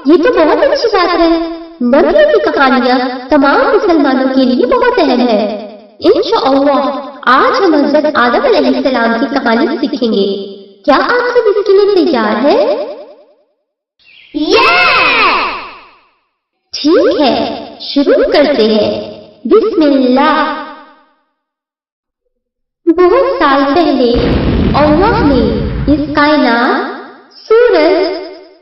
یہ تو بہت اچھی بات ہے۔ نبیوں کی کہانیاں تمام مسلمانوں کے لیے بہت اہم ہے۔ انشاءاللہ آج ہم حضرت آدم علیہ السلام کی کہانی سیکھیں گے۔ کیا آپ سب اس کے لیے تیار ہیں؟ ٹھیک ہے، شروع کرتے ہیں۔ بسم اللہ۔ بہت سال پہلے اللہ نے اس کائنات، سورج،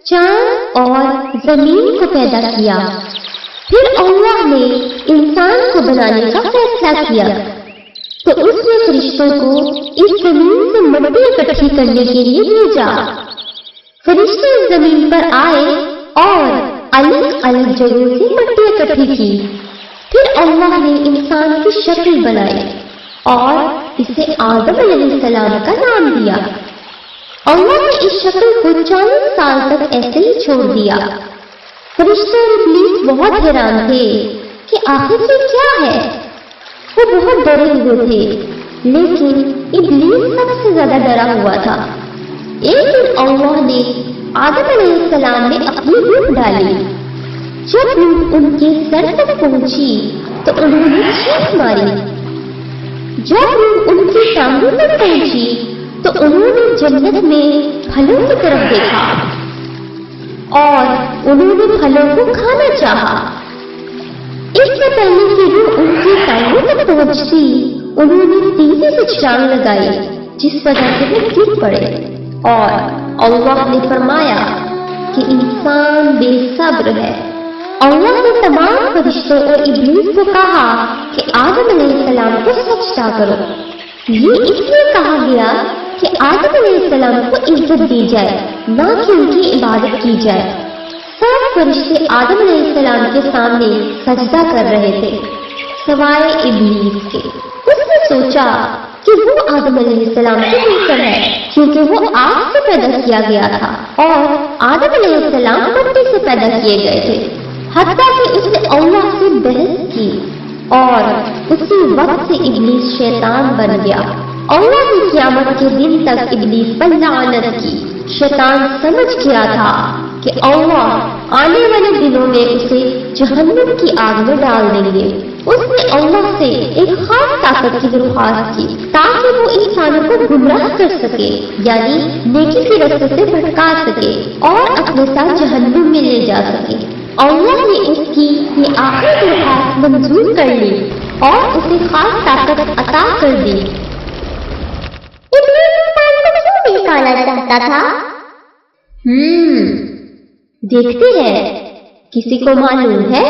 چاند اور زمین کو پیدا کیا۔ پھر اللہ نے انسان کو بنانے کا فیصلہ کیا تو اس نے فرشتوں کو اس زمین سے مٹی اکٹھی کرنے کے لیے بھیجا۔ فرشتے اس زمین پر آئے اور الگ الگ جگہوں سے مٹی اکٹھی کی۔ پھر اللہ نے انسان کی شکل بنائی اور اسے آدم علیہ السلام کا نام دیا۔ اللہ نے اس شکل کو 40 سال تک ایسے ہی چھوڑ دیا۔ فرشتے اور ابلیس بہت حیران تھے کہ آخر یہ کیا ہے۔ وہ بہت ڈرے ہوئے تھے، لیکن ابلیس سب سے زیادہ ڈرا ہوا تھا۔ ایک دن اللہ نے آدم علیہ السلام میں اپنی روح ڈالی۔ جب روح ان کے سر تک پہنچی تو انہوں نے چیخ ماری۔ جب روح ان کی ٹانگوں تک پہنچی تو انہوں نے جنت میں پھلوں کی طرف دیکھا اور انہوں نے پھلوں کو کھانا چاہا۔ اس سے پہلے کہ روح ان کی ٹانگوں تک پہنچتی، انہوں نے تیزی سے چھلانگ لگائی، جس وجہ سے وہ گر پڑے۔ اور اللہ نے فرمایا کہ انسان بے صبر ہے۔ اللہ نے تمام فرشتوں اور ابلیس کو کہا کہ آدم علیہ السلام کو سجدہ کرو۔ یہ اس لیے کہا گیا کہ آدم علیہ السلام کو عزت دی جائے، نہ کہ ان کی عبادت کی جائے۔ سب فرشتے آدم علیہ السلام کے سامنے سجدہ کر رہے تھے سوائے ابلیس کے۔ اس نے سوچا کہ وہ آدم علیہ السلام سے بہتر ہے، کیونکہ وہ آگ سے پیدا کیا گیا تھا اور آدم علیہ السلام مٹی سے پیدا کیے گئے تھے۔ حتیٰ کہ اس نے اللہ سے بحث کی اور اسی وقت سے ابلیس شیطان بن گیا۔ اللہ نے قیامت کے دن تک ابلیس پر لعنت کی۔ شیطان سمجھ گیا تھا کہ اللہ آنے والے دنوں میں اسے جہنم کی آگ میں ڈال دیں گے۔ اس نے اللہ سے ایک خاص طاقت کی درخواست کی تاکہ وہ انسانوں کو گمراہ کر سکے، یعنی نیکی کے راستے سے بھٹکا سکے اور اپنے ساتھ جہنم میں لے جا سکے۔ اللہ نے اس کی یہ آخری درخواست منظور کر لی اور اسے خاص طاقت عطا کر دی۔ ابلیس انسان کو کیوں بہکانا چاہتا تھا؟ دیکھتے ہیں، کسی کو معلوم ہے؟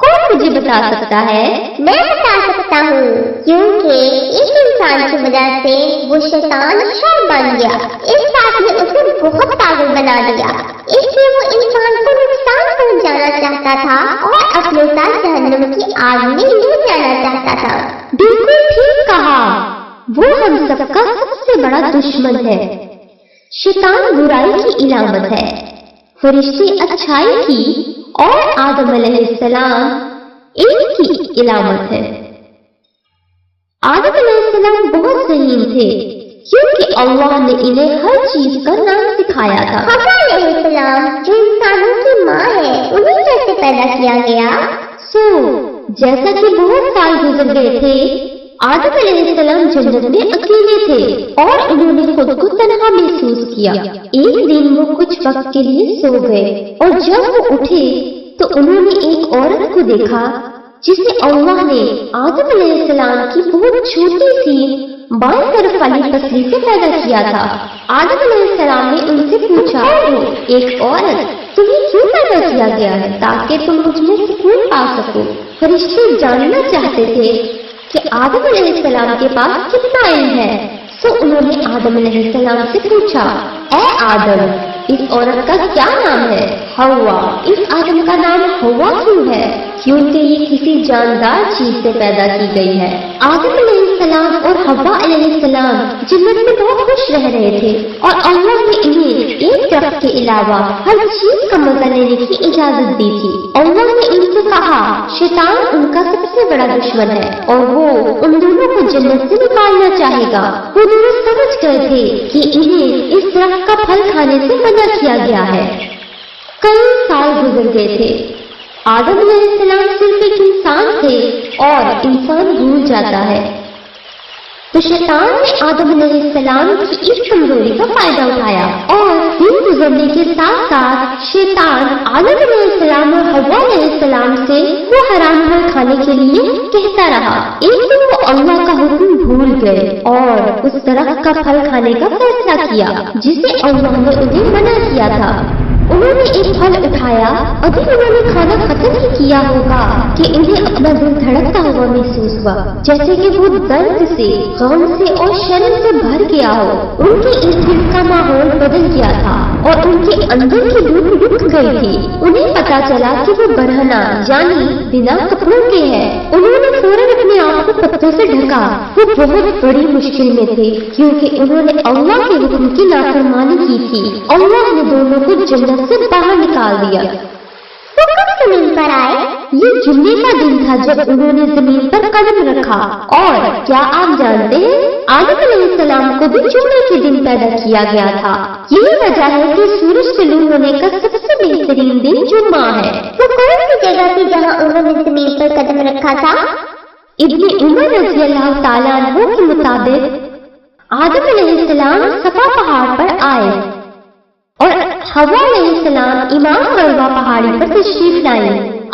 کون مجھے بتا سکتا ہے؟ میں بتا سکتا ہوں، کیونکہ اس انسان کی وجہ سے وہ شیطان شر بن گیا۔ اس بات نے اسے بہت پاگل بنا دیا، اس لیے وہ انسان کو نقصان پہنچانا چاہتا تھا اور اپنے ساتھ جہنم کی آگ میں لے جانا چاہتا تھا۔ بالکل ٹھیک کہا، وہ ہم سب کا سب سے بڑا دشمن ہے۔ شیطان برائی کی علامت ہے، فرشتے اچھائی کی اور آدم علیہ السلام ایک کی علامت ہے۔ آدم علیہ السلام بہت ذہین تھے کیونکہ اللہ نے انہیں ہر چیز کا نام سکھایا تھا۔ حوا علیہ السلام جو انسانوں کی ماں ہے، انہیں کیسے پیدا کیا گیا؟ جیسا کہ بہت سال گزر گئے تھے، آدم علیہ السلام جنت میں اکیلے تھے اور انہوں نے خود کو تنہا محسوس کیا۔ ایک دن وہ کچھ وقت کے لیے سو گئے اور جب وہ اٹھے تو انہوں نے ایک عورت کو دیکھا جسے اللہ نے آدم علیہ السلام کی بہت چھوٹی سی بائیں طرف والی پسلی سے پیدا کیا تھا۔ آدم علیہ السلام نے ان سے پوچھا، ایک عورت، تمہیں کیوں پیدا کیا گیا ہے تاکہ تم مجھ میں سکون پا سکو؟ فرشتے جاننا چاہتے تھے کہ آدم علیہ السلام کے پاس کتنا علم ہے، تو انہوں نے آدم علیہ السلام سے پوچھا، اے آدم، اس عورت کا کیا نام ہے؟ ہوا۔ اس آدم کا نام ہوا کیوں ہے؟ کیونکہ یہ کسی جاندار چیز سے پیدا کی گئی ہے۔ آدم علیہ السلام اور حوا علیہ السلام جنت میں بہت خوش رہ رہے تھے اور اللہ نے انہیں ایک درخت کے علاوہ ہر چیز کا مزہ لینے کی اجازت دی تھی۔ اللہ نے ان سے کہا، شیطان ان کا سب سے بڑا دشمن ہے اور وہ ان دونوں کو جنت سے نکالنا چاہے گا۔ وہ دونوں سمجھ گئے تھے کہ انہیں اس درخت کا پھل کھانے سے منع کیا گیا ہے۔ कई साल गुजर गए थे। आदम अलैहिस्सलाम सिर्फ एक इंसान थे और इंसान भूल जाता है, तो शैतान ने आदम अलैहिस्सलाम की इस कमजोरी का फायदा उठाया और दिन गुजरने के साथ साथ शैतान आदम अलैहिस्सलाम और हव्वा अलैहिस्सलाम से वो हराम फल खाने के लिए कहता रहा। एक दिन वो अल्लाह का हुक्म भूल गए और उस दरख्त का फल खाने का फैसला किया जिसे अल्लाह ने उन्हें मना किया था। उन्होंने एक फल उठाया। अभी उन्होंने खाना खत्म ही किया होगा कि उन्हें अपना दिल धड़कता हुआ महसूस हुआ, जैसे कि वो दर्द से, गम से और शर्म से भर गया हो। उनके इर्द गिर्द का माहौल बदल गया था और उनके अंदर की रूह रुक गई थी। उन्हें पता चला कि वो बरहना यानी बिना कपड़ों के हैं। उन्होंने फौरन अपने आप को पत्तों से ढका। वो बहुत बड़ी मुश्किल में थे क्योंकि उन्होंने अल्लाह के हुक्म की नाफरमानी की थी। अल्लाह ने दोनों को जन्नत से बाहर निकाल दिया। वो कब जमीन पर आए? ये जुम्मे का दिन था जब उन्होंने जमीन पर कदम रखा। और क्या आप जानते हैं, आदम अलैहिस्सलाम को भी जुम्मे के दिन पैदा किया गया था। यही वजह है कि सूरज तुलू होने का सबसे बेहतरीन दिन जुम्मा है। वो कौन सी जगह थी जहाँ उन्होंने जमीन पर कदम रखा था? इब्ने उमर रज़ी अल्लाह तआला अन्हु के मुताबिक आदम अलैहिस्सलाम सफा पहाड़ पर आए और हव्वा अलैहिस्सलाम इमाम मरवा पहाड़ी पर तशरीफ लाई।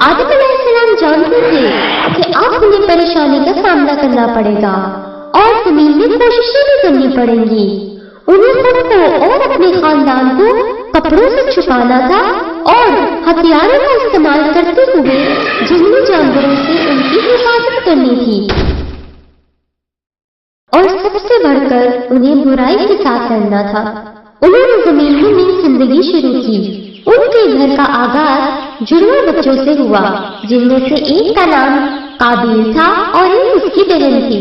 आदम अलैहिस्सलाम जानते थे कि अब उन्हें परेशानी का सामना करना पड़ेगा और जमीन में कोशिशें भी करनी पड़ेंगी। उन्हें खुद को और अपने खानदान को कपड़ों से छुपाना था और हथियारों का इस्तेमाल करते हुए जंगली जानवरों से उनकी हिफाजत करनी थी और सबसे बढ़कर उन्हें बुराई के साथ लड़ना था। उन्होंने जमीन में नई जिंदगी शुरू की। उनके घर का आगाज जुड़वा बच्चों से हुआ, जिनमें से एक का नाम काबिल था और एक उसकी बहन थी।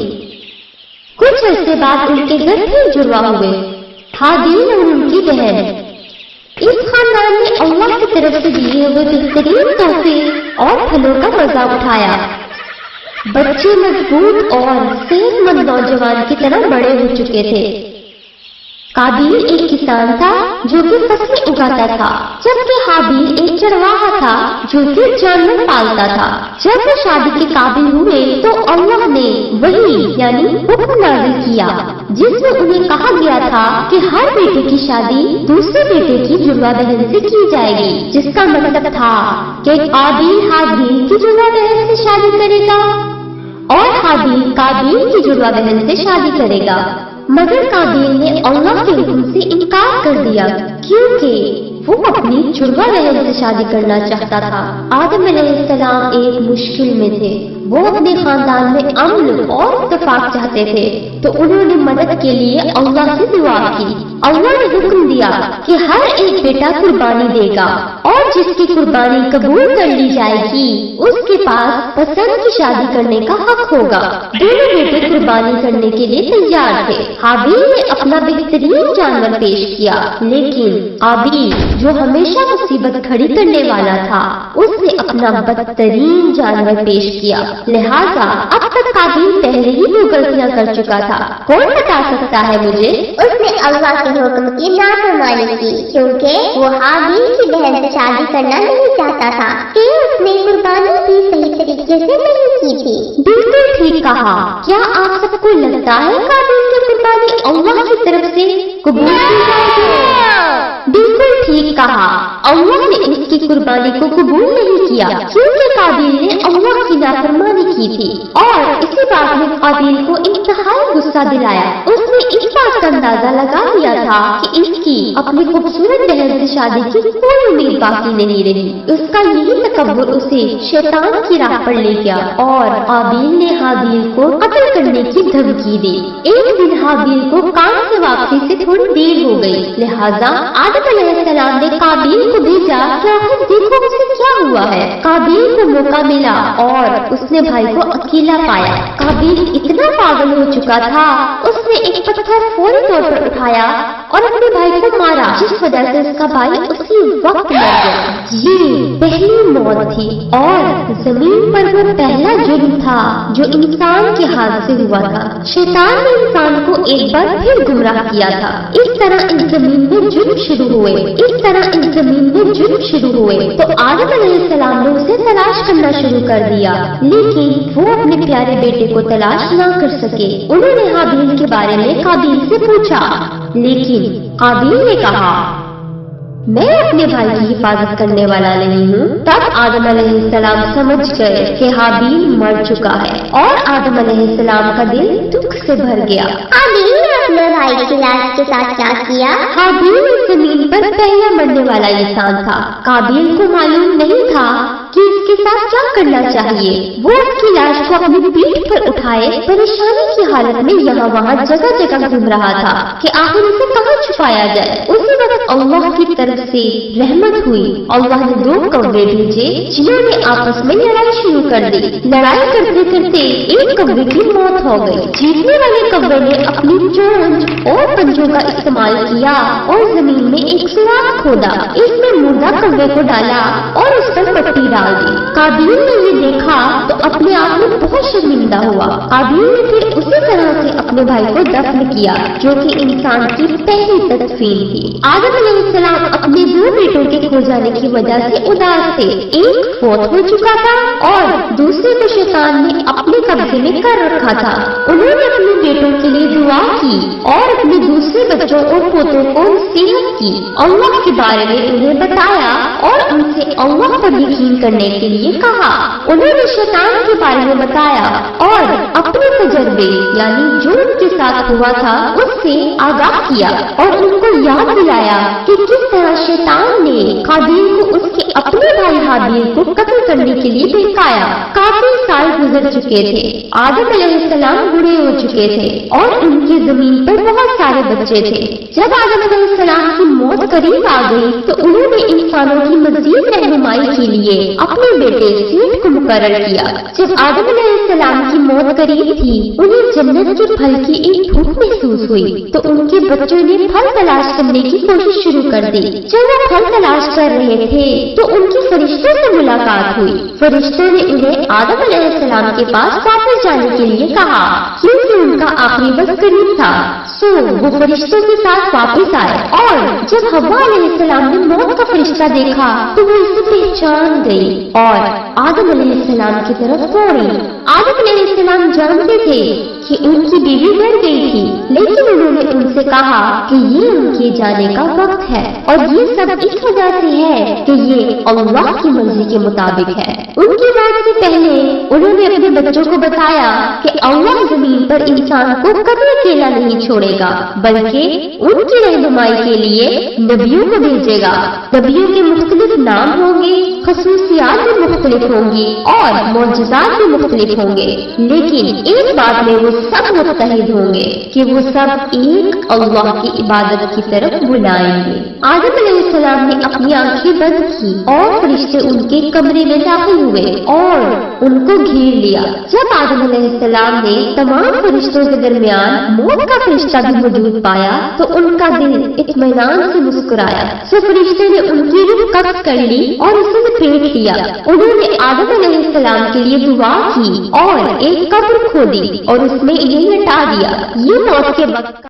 कुछ अर्से बाद उनके घर फिर जुड़वा हुए, हाबिल और उनकी बहन। इस खानदान ने अल्लाह की तरफ से दिए हुए बेहतरीन तोहफे और फलों का मजा उठाया। बच्चे मजबूत और सेहतमंद नौजवान की तरह बड़े हो चुके थे। काबिल एक किसान था जो कि फसलें उगाता था, जबकि हाबिल एक चरवाहा था जो कि जानवर पालता था। जब वो शादी के काबिल हुए तो अल्लाह ने वही यानी हुक्म नाज़िल किया जिसमें उन्हें कहा गया था कि हर बेटे की शादी दूसरे बेटे की जुड़वा बहन से की जाएगी, जिसका मतलब था कि काबिल हाबिल की जुड़वा बहन से शादी करेगा और हाबिल काबिल की जुड़वा बहन से शादी करेगा। मगर काबिल ने अल्लाह के हुक्म से इनकार कर दिया क्योंकि वो अपनी जुड़वा बहन से शादी करना चाहता था। आदम अलैहिस्सलाम एक मुश्किल में थे। वो अपने खानदान में अमन और इत्तेफाक चाहते थे, तो उन्होंने मदद के लिए अल्लाह से दुआ की। अल्लाह ने हुक्म दिया कि हर एक बेटा कुर्बानी देगा और जिसकी कुर्बानी कबूल कर ली जाएगी उसके पास पसंद की शादी करने का हक होगा। दोनों बेटे कुर्बानी करने के लिए तैयार थे। हाबिल ने अपना बेहतरीन जानवर पेश किया, लेकिन काबिल जो हमेशा मुसीबत खड़ी करने वाला था उसने अपना बदतरीन जानवर पेश किया। लिहाजा अब तक काबिल पहले ही दो गलतियां कर चुका था। कौन बता सकता है मुझे? उसने अल्लाह के हुक्म की नाफरमानी की क्योंकि वो हाबिल की बहन से शादी करना नहीं चाहता था कि उसने कुर्बानी भी सही तरीके से नहीं की थी। बिल्कुल ठीक कहा। क्या आप सबको लगता है काबिल की कुर्बानी अल्लाह की तरफ से कबूल की जाएगी? बिल्कुल ठीक कहा। अल्लाह ने उसकी कुर्बानी को कबूल नहीं किया क्योंकि काबिल ने अल्लाह की नाफरमानी की थी और इसी बात में काबिल को इंतहाई गुस्सा दिलाया। उसने इस बात का अंदाजा लगा लिया था कि इसकी अपनी खूबसूरत बहन से शादी की कोई उम्मीद बाकी नहीं रही। उसका यही तकब्बुर उसे शैतान की राह पर ले गया और काबिल ने हाबिल को कत्ल करने की धमकी दी। एक दिन हाबिल को काम से वापसी से थोड़ी देर हो गई, लिहाजा आदम अलैहिस्सलाम ने काबिल को भेजा कि आखिर देखो उसे क्या हुआ है। काबिल को मौका मिला और उसने भाई को अकेला पाया। काबिल इतना पागल हो चुका था, उसने एक पत्थर फौरी तौर पर उठाया और अपने भाई को मारा, जिस वजह से उसका भाई उसी वक्त मर गया। ये पहली मौत थी और जमीन पर वो पहला जुर्म था जो इंसान के हाथ से हुआ था। शैतान ने इंसान को एक बार फिर गुमराह किया था। इस तरह इस जमीन में जुर्म शुरू हुए, तो आदम अलैहिस्सलाम ने उसे तलाश करना शुरू कर दिया, लेकिन वो अपने प्यारे बेटे को तलाश न कर सके। उन्होंने हाबील के बारे में काबिल से पूछा, लेकिन काबिल ने कहा, मैं अपने भाई की हिफाजत करने वाला नहीं हूँ। तब आदम अलैहिस्सलाम समझ गए कि हाबील मर चुका है और आदम अलैहिस्सलाम का दिल दुख से भर गया। हाबील ने अपने भाई की लाश के साथ क्या किया? हाबील इस जमीन पर पहला मरने वाला इंसान था। काबिल को मालूम नहीं था कि इसके साथ क्या करना चाहिए। वो उसकी लाश को अपनी पीठ पर उठाए परेशानी की हालत में यहाँ वहाँ जगह जगह घूम रहा था कि आखिर इसे कहाँ छुपाया जाए। उसी वक्त अल्लाह की तरफ से रहमत हुई। अल्लाह ने 2 कौवे भेजे जिन्होंने आपस में लड़ाई शुरू कर दी। लड़ाई करते करते एक कौवे की मौत हो गई। जीतने वाले कौवे ने अपनी चोंच और पंजों का इस्तेमाल किया और जमीन में एक सुराख खोदा। इसमें मुर्दा कौवे को डाला और उस पर पट्टी डाल दी। काबिल ने ये देखा तो अपने आप में बहुत शर्मिंदा हुआ। काबिल ने फिर उसी तरह से अपने भाई को दफन किया, जो कि इंसान की पहली तदफीन थी। आदम अलैहिस्सलाम अपने 2 बेटों के खो जाने की वजह से उदास थे। एक फौत हो चुका था और दूसरे को शैतान ने अपने कब्जे में कर रखा था। उन्होंने अपने बेटों के लिए दुआ की और अपने दूसरे बच्चों और पोतों को नसीहत की। अल्लाह के बारे में उन्हें बताया और उनसे अल्लाह पर यकीन करने के लिए कहा। उन्होंने शैतान के बारे में बताया और अपने तजर्बे यानी जो उनके साथ हुआ था उससे आगाह किया और उनको याद दिलाया कि किस तरह शैतान ने काबिल को उसके अपने भाई हाबील को कत्ल करने के लिए बहकाया। काफी साल गुजर चुके थे। आदम अलैहिस्सलाम बूढ़े हो चुके थे और उनकी जमीन पर बहुत सारे बच्चे थे। जब आदम अलैहिस्सलाम की मौत करीब आ गई तो उन्होंने इंसानों की मजीद रहनुमाई के लिए अपने बेटे सीट को मुकर्रर किया। जब आदम अलैहिस्सलाम की मौत करीब थी, उन्हें जन्नत के फल की एक भूख महसूस हुई तो उनके बच्चों ने फल तलाश करने की कोशिश शुरू कर दी। जब वो फल तलाश कर रहे थे तो उनकी फरिश्तों से मुलाकात हुई। फरिश्तों ने उन्हें आदम अलैहिस्सलाम के पास वापस जाने के लिए कहा, क्योंकि उनका आखिरी वक्त करीब था। सो वो फरिश्तों के साथ वापस आए और जब हव्वा अलैहिस्सलाम ने मौत का फरिश्ता देखा तो वो इसे पहचान गई और आदम अलैहिस्सलाम की तरफ दौड़ी। आदम अलैहिस्सलाम जानते थे कि उनकी बीवी मर गई थी, लेकिन उन्होंने उनसे कहा कि ये उनके जाने का वक्त है और ये सब इस वजह से है कि ये अल्लाह की मर्जी के मुताबिक है। उनकी मौत से पहले उन्होंने अपने बच्चों को बताया कि अल्लाह जमीन पर इंसान को कभी अकेला नहीं छोड़ेगा, बल्कि उनकी रहनुमाई के लिए नबियों को भेजेगा। नबियों के मुख्तलिफ नाम होंगे, खसूसियात भी मुख्तलिफ होंगी और मौजज़ात भी मुख्तलिफ होंगे, लेकिन एक बात में वो सब मुत्तहिद होंगे कि वो सब एक अल्लाह की इबादत की तरफ बुलाएंगे। आदम अलैहिस्सलाम ने अपनी आंखें बंद की और फरिश्ते उनके कमरे में दाखिल हुए और उनको घेर लिया। जब आदम अलैहिस्सलाम ने तमाम फरिश्तों के दरमियान मौत का फरिश्ता भी मौजूद पाया तो उनका दिल इत्मीनान से मुस्कुराया। तो फरिश्ते ने उनकी रूह कब्ज़ कर ली और उसे लपेट लिया। उन्होंने आदम अलैहिस्सलाम के लिए दुआ की और एक कब्र खोदी और उसमें इन्हें लटा दिया। ये मौत के वक्त